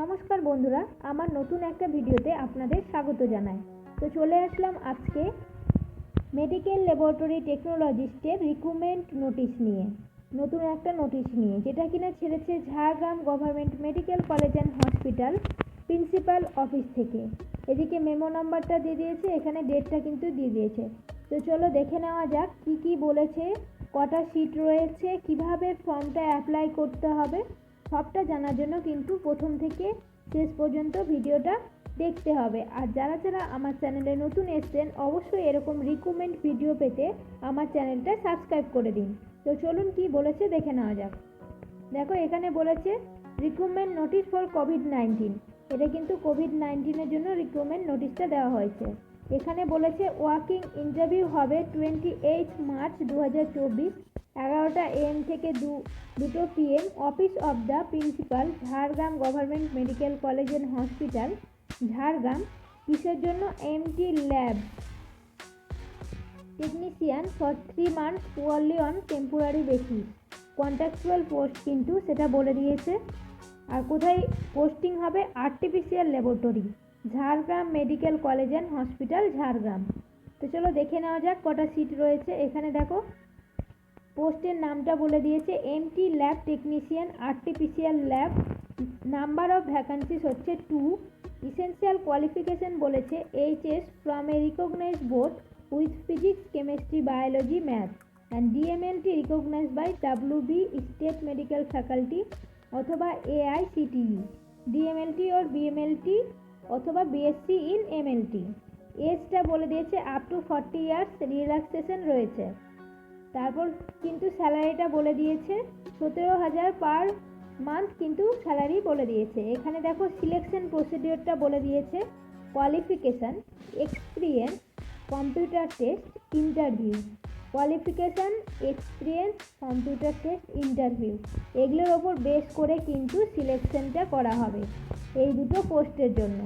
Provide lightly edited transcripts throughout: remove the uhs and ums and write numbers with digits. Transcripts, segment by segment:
নমস্কার বন্ধুরা, আমার নতুন একটা ভিডিওতে আপনাদের স্বাগত জানাই। তো চলে আসলাম আজকে মেডিকেল ল্যাবরেটরি টেকনোলজিস্টের রিক্রুটমেন্ট নোটিশ নিয়ে, নতুন একটা নোটিশ নিয়ে, যেটা কিনা ছেড়েছে Jhargram government medical college and hospital principal office থেকে। এদিকে মেমো নাম্বারটা দিয়ে দিয়েছে, এখানে ডেটটা কিন্তু দিয়ে দিয়েছে। তো চলো দেখে নেওয়া যাক কি কি বলেছে, কটা সিট রয়েছে, কিভাবে ফর্মটা অ্যাপ্লাই করতে হবে। সবটা জানার জন্য কিন্তু প্রথম থেকে শেষ পর্যন্ত ভিডিওটা দেখতে হবে। আর যারা যারা আমার চ্যানেলে নতুন এসেছেন, অবশ্যই এরকম রিক্রুটমেন্ট ভিডিও পেতে আমার চ্যানেলটা সাবস্ক্রাইব করে দিন। তো চলুন কি বলেছে দেখে নেওয়া যাক। দেখো এখানে বলেছে রিক্রুটমেন্ট নোটিশ ফর কোভিড-19। এটা কিন্তু কোভিড-19-এর জন্য রিক্রুটমেন্ট নোটিশটা দেওয়া হয়েছে। এখানে বলেছে ওয়াকিং ইন্টারভিউ হবে 28 মার্চ 2024, 11টা AM থেকে 2 PM, office of the principal, Jhargram government medical college and hospital, Jhargram. কিসের জন্য? MT lab technician for 3 months purely on temporary basis. Contractual post কিন্তু সেটা বলে দিয়েছে। আর কোথায় পোস্টিং হবে? Artificial laboratory, Jhargram medical college and hospital, Jhargram. তো চলো দেখে নেওয়া যাক কটা সিট রয়েছে। এখানে দেখো পোস্টের নামটা বলে দিয়েছে MT lab technician artificial lab. Number of vacancies হচ্ছে 2। ইসেনশিয়াল কোয়ালিফিকেশন বলেছে HS from a recognised board with physics, chemistry, biology, math and DMLT recognised by WB state medical faculty অথবা AICTE, DMLT or BMLT অথবা BSc in MLT। এজটা বলে দিয়েছে up to 40 years, relaxation রয়েছে। তারপর কিন্তু স্যালারিটা বলে দিয়েছে 17,000 পার মান্থ কিন্তু স্যালারি বলে দিয়েছে। এখানে দেখো সিলেকশন প্রসিডিওরটা বলে দিয়েছে qualification, experience, computer test, interview. Qualification, experience, computer test, interview, এগুলোর ওপর বেস করে কিন্তু সিলেকশনটা করা হবে এই দুটো পোস্টের জন্য।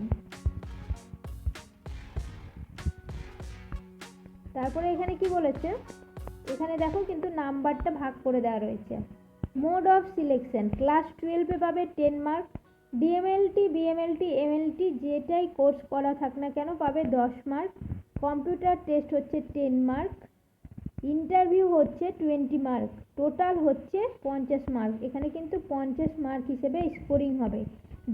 তারপরে এখানে কি বলেছে, এখানে দেখো কিন্তু নাম্বারটা ভাগ করে দেওয়া রয়েছে। মোড অফ সিলেকশন, ক্লাস 12-এ পাবে 10 মার্ক, DMLT, BMLT, MLT যেটাই কোর্স করা থাক না কেন পাবে 10 মার্ক, কম্পিউটার টেস্ট হচ্ছে 10 মার্ক, ইন্টারভিউ হচ্ছে 20 মার্ক, টোটাল হচ্ছে 50 মার্ক। এখানে কিন্তু 50 মার্ক হিসেবে স্কোরিং হবে,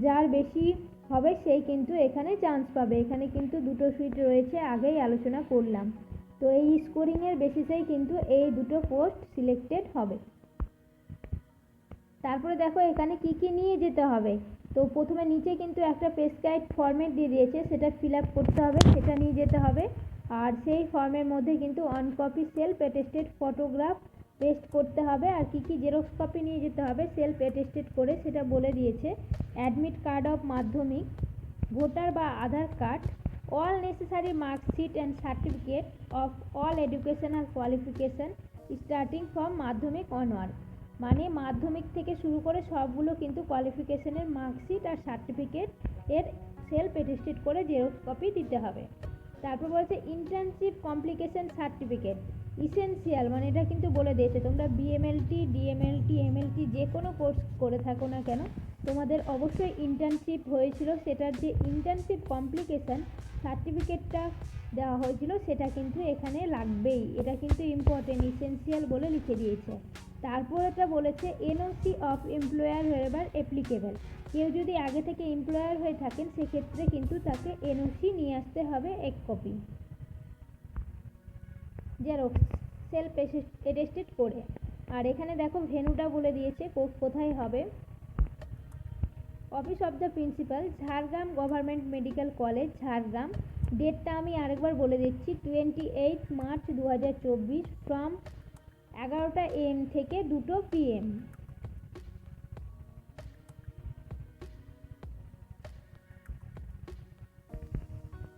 যার বেশি হবে সেই কিন্তু এখানে চান্স পাবে। এখানে কিন্তু দুটো সিট রয়েছে, আগেই আলোচনা করলাম। তো এই স্কোরিংয়ের বেসিসেই কিন্তু এই দুটো পোস্ট সিলেক্টেড হবে। তারপরে দেখো এখানে কি কি নিয়ে যেতে হবে। তো প্রথমে নিচে কিন্তু একটা প্রেসক্রাইবড ফরম্যাট দিয়ে দিয়েছে, সেটা ফিল আপ করতে হবে, সেটা নিয়ে যেতে হবে। আর সেই ফর্মের মধ্যে কিন্তু one copy self attested photograph paste করতে হবে। আর কি কি জেরক্স কপি নিয়ে যেতে হবে সেলফ অ্যাটেস্টেড করে সেটা বলে দিয়েছে। অ্যাডমিট কার্ড অফ মাধ্যমিক, ভোটার বা আধার card, all necessary marksheet and certificate of all educational qualification starting from মাধ্যমিক onward। মানে মাধ্যমিক থেকে শুরু করে সবগুলো কিন্তু কোয়ালিফিকেশনের মার্কশিট আর সার্টিফিকেট এর সেলফ অ্যাটেস্টেড করে জেরক্স কপি দিতে হবে। তারপর বলছে ইন্টার্নশিপ কমপ্লিকেশন সার্টিফিকেট ইসেনশিয়াল, মানে এটা কিন্তু বলে দিয়েছে তোমরা BMLT, DMLT, MLT যে কোনো কোর্স করে থাকো না কেন, তোমাদের অবশ্যই ইন্টার্নশিপ হয়েছিল, সেটার যে ইন্টার্নশিপ কমপ্লিকেশন সার্টিফিকেটটা দেওয়া হয়েছিল সেটা কিন্তু এখানে লাগবেই। এটা কিন্তু ইম্পর্টেন্ট, ইসেনশিয়াল বলে লিখে দিয়েছে। তারপর এটা বলেছে NOC অফ এমপ্লয়ার হোয়েভার অ্যাপ্লিকেবল। কেউ যদি আগে থেকে এমপ্লয়ার হয়ে থাকেন সেক্ষেত্রে কিন্তু তাকে NOC নিয়ে আসতে হবে 1 কপি জেরক্স সেলফ অ্যাটেস্টেড করে। আর এখানে দেখো ভেন্যুটা বলে দিয়েছে কোথায় হবে। Office of the principal, Jhargram government medical college, Jhargram. ডেটটা আমি আরেকবার বলে দিচ্ছি 28 মার্চ 2024, ফ্রম 11টা AM থেকে 2 PM।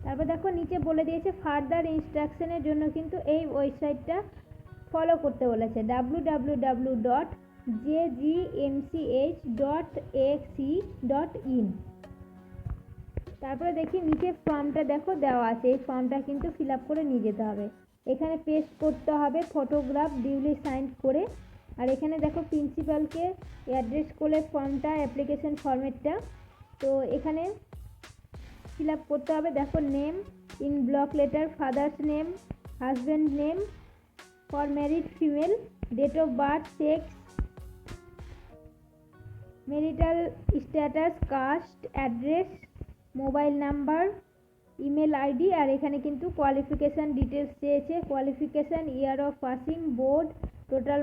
তারপর দেখো নিচে বলে দিয়েছে ফার্দার ইনস্ট্রাকশনের জন্য কিন্তু এই ওয়েবসাইটটা ফলো করতে বলেছে www.jgmch.ac.in। তারপরে দেখি নিচে ফর্মটা দেখো দেওয়া আছে, এই ফর্মটা কিন্তু ফিল আপ করে নিয়ে যেতে হবে। এখানে পেস্ট করতে হবে ফটোগ্রাফ ডিউলি সাইন করে। আর এখানে দেখো প্রিন্সিপালকে অ্যাড্রেস করে ফর্মটা, অ্যাপ্লিকেশন ফর্মেটটা তো এখানে ফিল আপ করতে হবে। দেখো, name in block letter, father's name, husband name for married female, date of birth, sex, marital status, caste, address, mobile number, email ID. আর এখানে কিন্তু কোয়ালিফিকেশান ডিটেলস চেয়েছে। Qualification, year of passing, board, total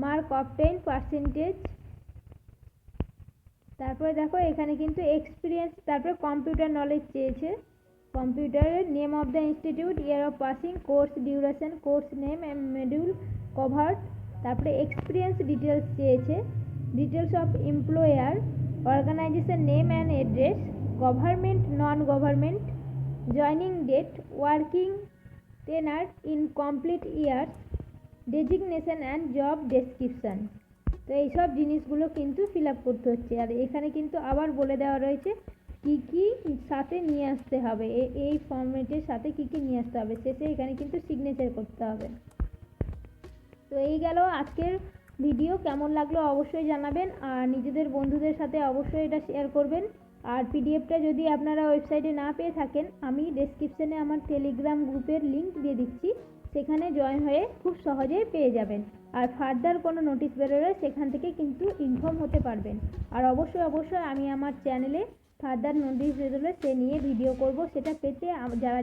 mark obtain, percentage. তারপরে দেখো এখানে কিন্তু experience, তারপরে computer knowledge চেয়েছে। কম্পিউটারের name of the institute, year of passing, course duration, course name and module covered. তারপরে এক্সপিরিয়েন্স ডিটেলস চেয়েছে। Details of employer, organisation name and address, government, non government, joining date, working tenure in complete years, designation and job description. তো এইসব জিনিসগুলো কিন্তু fill up করতে হচ্ছে। আর এখানে কিন্তু আবার বলে দেওয়া রয়েছে কী কী সাথে নিয়ে আসতে হবে, এই ফর্মেটের সাথে কী কী নিয়ে আসতে হবে। শেষে এখানে কিন্তু সিগনেচার করতে হবে। তো এই গেল আজকের ভিডিও। কেমন লাগলো অবশ্যই জানাবেন, আর নিজেদের বন্ধুদের সাথে অবশ্যই এটা শেয়ার করবেন। আর পিডিএফটা যদি আপনারা ওয়েবসাইটে না পেয়ে থাকেন, আমি ডেসক্রিপশানে আমার টেলিগ্রাম গ্রুপের লিঙ্ক দিয়ে দিচ্ছি, সেখানে জয়েন হয়ে খুব সহজেই পেয়ে যাবেন। আর ফার্দার কোনো নোটিশ বেরোলে সেখান থেকে কিন্তু ইনফর্ম হতে পারবেন। আর অবশ্যই আমি আমার চ্যানেলে ফার্দার নোটিশ বেরোলে সে নিয়ে ভিডিও করব। সেটা পেতে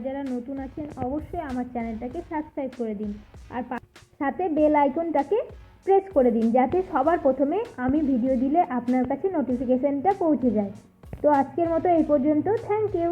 যারা নতুন আছেন অবশ্যই আমার চ্যানেলটাকে সাবস্ক্রাইব করে দিন, আর সাথে বেল আইকনটাকে প্রেস করে দিন, যাতে সবার প্রথমে আমি ভিডিও দিলে আপনার কাছে নোটিফিকেশানটা পৌঁছে যায়। তো আজকের মতো এই পর্যন্ত। Thank you.